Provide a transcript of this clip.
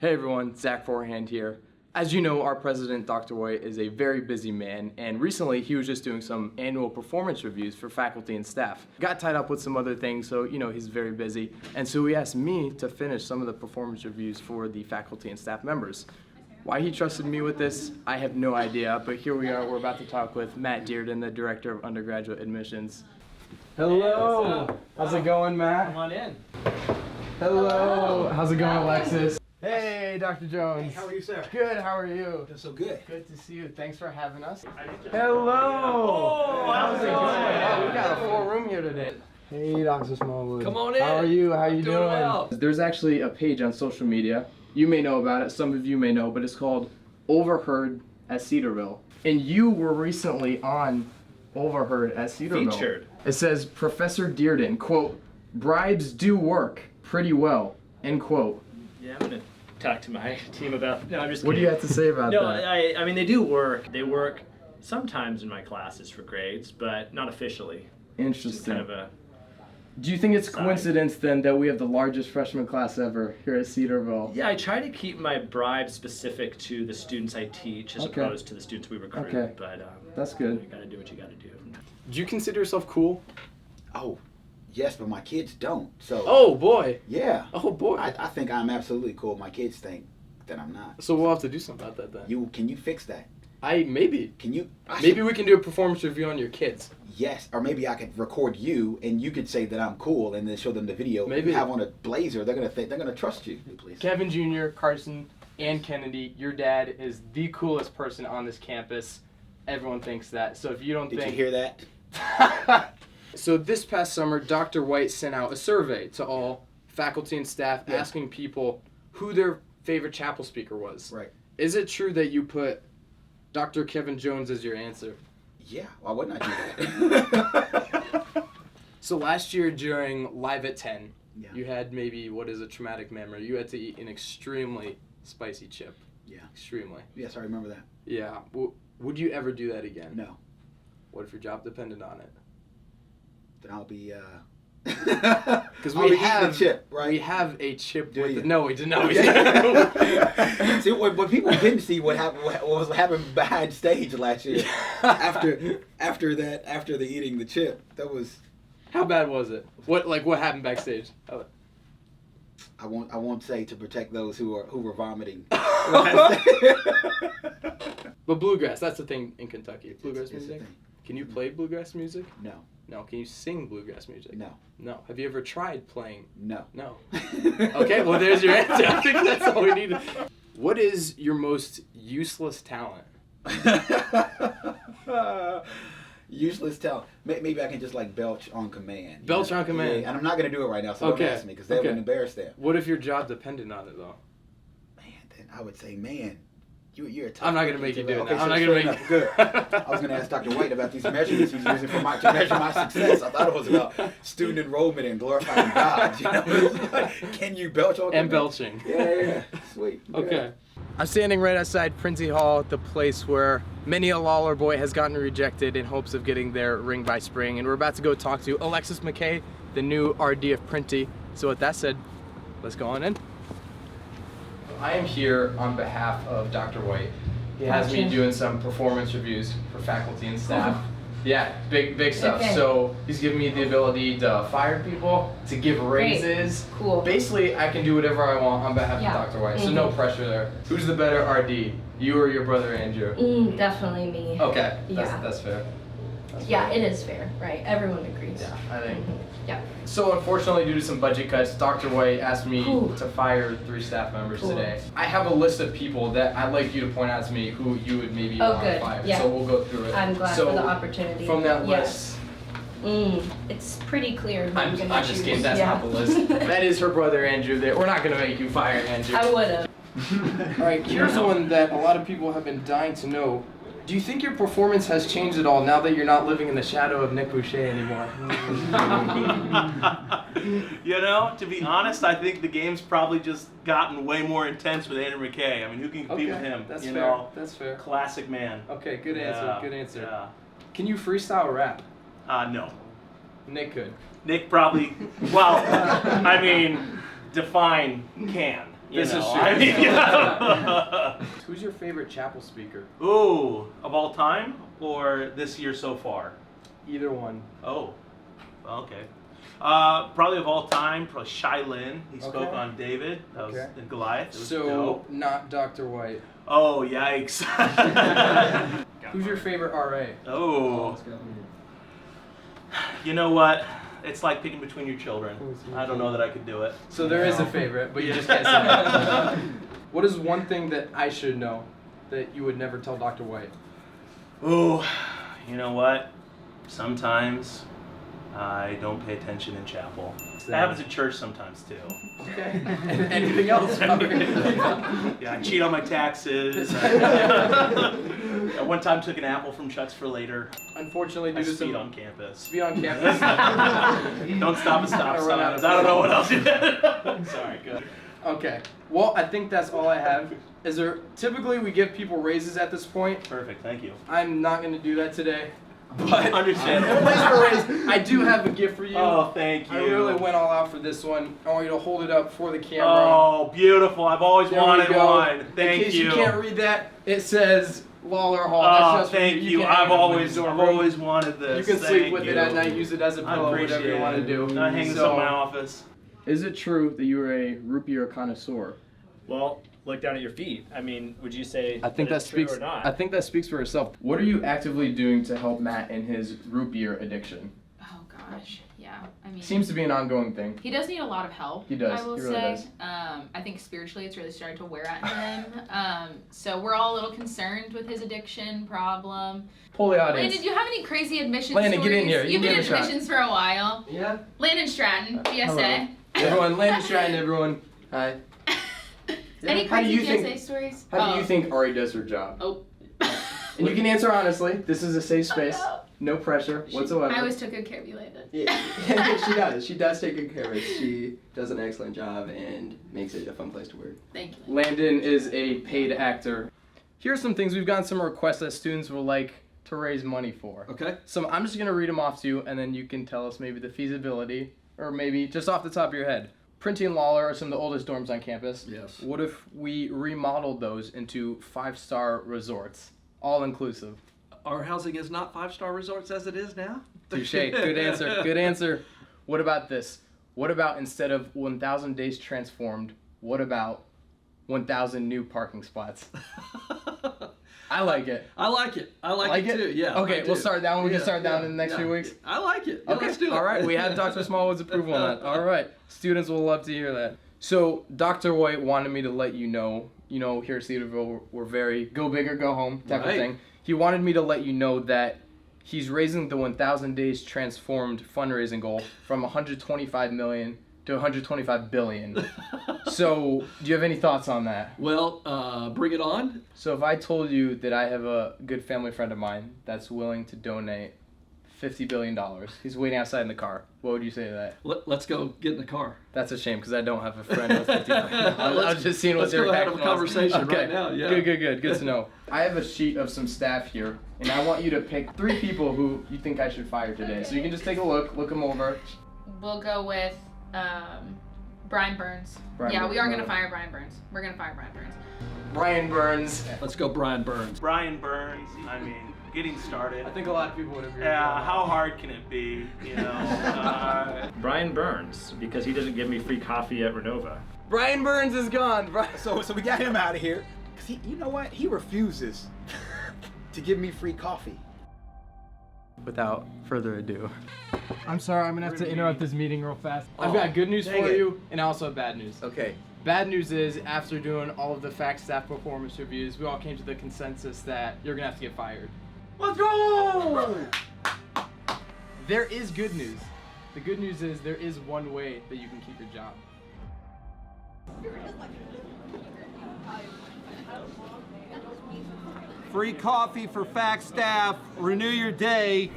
Hey everyone, Zach Forehand here. As you know, our president, Dr. White, is a very busy man, and recently he was just doing some annual performance reviews for faculty and staff. Got tied up with some other things, so he's very busy. And so he asked me to finish some of the performance reviews for the faculty and staff members. Why he trusted me with this, I have no idea, but here we are. We're about to talk with Matt Dearden, the Director of Undergraduate Admissions. Hello! Hey, how's it going, Matt? Come on in. Hello! How's it going, Alexis? Hey, Dr. Jones. Hey, how are you, sir? Good, how are you? That's so good. Good to see you. Thanks for having us. Hello! How's it going? Oh, we got a full room here today. Hey, Dr. Smallwood. Come on in. How are you? How you doing? Well. There's actually a page on social media. You may know about it. Some of you may know, but it's called Overheard at Cedarville. And you were recently on Overheard at Cedarville. Featured. It says, Professor Dearden, quote, bribes do work pretty well, end quote. Yeah, I'm gonna talk to my team about. No, I'm just kidding. What do you have to say about No, that? I mean they do work. They work sometimes in my classes for grades, but not officially. Interesting. Just kind of a. Do you think it's side. coincidence then that we have the largest freshman class ever here at Cedarville? Yeah, I try to keep my bribe specific to the students I teach as Okay. opposed to the students we recruit. Okay. But That's good. you gotta do what you gotta do. Do you consider yourself cool? Oh, yes, but my kids don't. So. Oh boy. Yeah. Oh boy. I think I'm absolutely cool. My kids think that I'm not. So we'll have to do something about that then. Can you fix that? Maybe. Can you? Maybe we can do a performance review on your kids. Yes, or maybe I could record you and you could say that I'm cool and then show them the video. Maybe. You have on a blazer. They're gonna trust you. Please. Kevin Jr., Carson, and Kennedy, your dad is the coolest person on this campus. Everyone thinks that. So if you don't Did think. you hear that? So this past summer, Dr. White sent out a survey to all faculty and staff asking people who their favorite chapel speaker was. Right. Is it true that you put Dr. Kevin Jones as your answer? Yeah. Why wouldn't I do that? So last year during Live at 10, Yeah. you had maybe what is a traumatic memory. You had to eat an extremely spicy chip. Yeah. Extremely. Yes, I remember that. Yeah. Would you ever do that again? No. What if your job depended on it? Then I'll be. Because I'll be eating a chip, right? We have a chip Do with you? it. No, we did not. See, what people didn't see what was happening behind stage last year. after the eating the chip, that was. How bad was it? What happened backstage? I won't say to protect those who were vomiting. But bluegrass, that's the thing in Kentucky. Bluegrass It's the music. thing. Can you play bluegrass music? No. No. Can you sing bluegrass music? No. No. Have you ever tried playing? No. No. Okay, well there's your answer. I think that's all we need. What is your most useless talent? Useless talent. Maybe I can just belch on command. Belch on command. Yeah, and I'm not gonna do it right now, so Okay. don't ask me because that would embarrass them. What if your job depended on it though? Man, then I would say, man, you're a tough. I'm not gonna make you do it Okay, now. I'm so not fair gonna make enough. Good. I was gonna ask Dr. White about these measurements he's using to measure my success. I thought it was about student enrollment and glorifying God. Can you belch on And command? belching. Yeah. Sweet. Good. Okay. I'm standing right outside Princey Hall, the place where many a Lawler boy has gotten rejected in hopes of getting their ring by spring. And we're about to go talk to Alexis McKay, the new RD of Printy. So with that said, let's go on in. I am here on behalf of Dr. White. He has me doing some performance reviews for faculty and staff. Yeah, big stuff. Okay. So he's giving me the ability to fire people, to give raises. Cool. Basically, I can do whatever I want on behalf Yeah. of Dr. White, so no pressure there. Who's the better RD, you or your brother Andrew? Definitely me. Okay, Yeah. that's fair. That's Yeah, fair. it is fair, right? Everyone agrees. Yeah, I think. Yeah. So unfortunately, due to some budget cuts, Dr. White asked me Ooh. to fire 3 staff members Cool. today. I have a list of people that I'd like you to point out to me who you would maybe Oh, want to good. fire. Yeah. So we'll go through it. I'm glad so for the opportunity. From that Yes. list, It's pretty clear who I'm gonna just choose. kidding, that's Yeah. not the list. That is her brother Andrew. We're not going to make you fire Andrew. I would've. Alright, here's one that a lot of people have been dying to know. Do you think your performance has changed at all now that you're not living in the shadow of Nick Boucher anymore? To be honest, I think the game's probably just gotten way more intense with Andrew McKay. I mean, who can compete with him? That's you fair. know? That's fair. Classic man. Okay, good answer. Yeah, Good answer. Yeah. Can you freestyle rap? No. Nick could. Nick probably, well, I mean, define can. You This know, is true. I mean, Who's your favorite chapel speaker? Ooh, of all time or this year so far? Either one. Oh, okay. Probably of all time, probably Shai Lin. He spoke Okay. on David. That was Okay. in Goliath. It was So, dope. not Dr. White. Oh, yikes. Who's your favorite RA? Oh. You know what? It's like picking between your children. I don't know that I could do it. So there is a favorite, but you just can't say that. What is one thing that I should know that you would never tell Dr. White? Ooh, you know what? Sometimes I don't pay attention in chapel. That happens at church sometimes too. Okay. Anything else? Yeah, I cheat on my taxes. At one time took an apple from Chuck's for later. Unfortunately, I due to speed some on campus. speed on campus. Don't stop at stop Gotta run out signs. of I don't know food. what else you did. Sorry, good. Okay. Well, I think that's all I have. Is there typically we give people raises at this point? Perfect, thank you. I'm not going to do that today. But Understandable. in place for a raise, I do have a gift for you. Oh, thank you. I really went all out for this one. I want you to hold it up for the camera. Oh, beautiful. I've always There we wanted go. one. Thank In case you. you can't read that, it says Lawler Hall. Oh, That's just for thank you. can I've hang it in always the dorm room. wanted this. You can sleep Thank with it you. at night, use it as a I pillow, appreciate whatever you want to do. I hang this So, up in my office. is it true that you are a root beer connoisseur? well, look down at your feet. I mean, would you say I think that it's true speaks. or not? I think that speaks for itself. What are you actively doing to help Matt in his root beer addiction? Oh gosh, yeah. I mean, Seems to be an ongoing thing. he does need a lot of help. He does. I will He really say. does. I think spiritually, it's really starting to wear at him. So we're all a little concerned with his addiction problem. Pull the audience. Landon, do you have any crazy admission Landon, stories? get in here. You You've can been in give it a shot. admissions for a while. Yeah. Landon Stratton, BSA. Everyone, Landon Stratton, everyone. Hi. Any How do crazy you BSA think? stories? How do you think Ari does her job? Oh. And you can answer honestly. This is a safe space. Oh, No pressure whatsoever. I always took good care of you, Landon. Yeah, she does. She does take good care of it. She does an excellent job and makes it a fun place to work. Thank you. Landon is a paid actor. Here are some things we've gotten some requests that students would like to raise money for. Okay. So I'm just gonna read them off to you, and then you can tell us maybe the feasibility, or maybe just off the top of your head. Printy and Lawler are some of the oldest dorms on campus. Yes. What if we remodeled those into 5-star resorts, all inclusive? Our housing is not 5-star resorts as it is now. Touche. Good answer. Good answer. What about this? What about instead of 1,000 days transformed, what about 1,000 new parking spots? I like it. I like it. I like it too. Yeah. Okay, I we'll do. start that one. We can Yeah, start that yeah, in the next yeah. few weeks. I like it. Yeah, Okay. let's do it. All right. We have Dr. Smallwood's approval on that. All right. Students will love to hear that. So Dr. White wanted me to let you know, here at Cedarville, we're very go big or go home type of Right. thing. He wanted me to let you know that he's raising the 1,000 Days Transformed fundraising goal from 125 million to 125 billion. So, do you have any thoughts on that? Well, bring it on. So, if I told you that I have a good family friend of mine that's willing to donate $50 billion, he's waiting outside in the car, what would you say to that? Let's go get in the car. That's a shame because I don't have a friend with $50 billion. I was just seeing what let's their go have a reaction was. conversation Okay. right now, yeah. Good to know. I have a sheet of some staff here, and I want you to pick 3 people who you think I should fire today. So you can just take a look them over. We'll go with Brian Burns. Brian yeah, Burns, we are no. gonna fire Brian Burns. We're gonna fire Brian Burns. Brian Burns. Let's go Brian Burns. Brian Burns, I mean, getting started. I think a lot of people would agree. Yeah, how hard can it be, Brian Burns, because he doesn't give me free coffee at Renova. Brian Burns is gone. So we got him out of here. Cause you know what? He refuses to give me free coffee. Without further ado, I'm sorry, I'm gonna have to interrupt this meeting real fast. I've got good news dang for it. you, and also bad news. Okay. Bad news is, after doing all of the fact staff performance reviews, we all came to the consensus that you're gonna have to get fired. Let's go! There is good news. The good news is there is one way that you can keep your job. Free coffee for fact staff. Renew your day.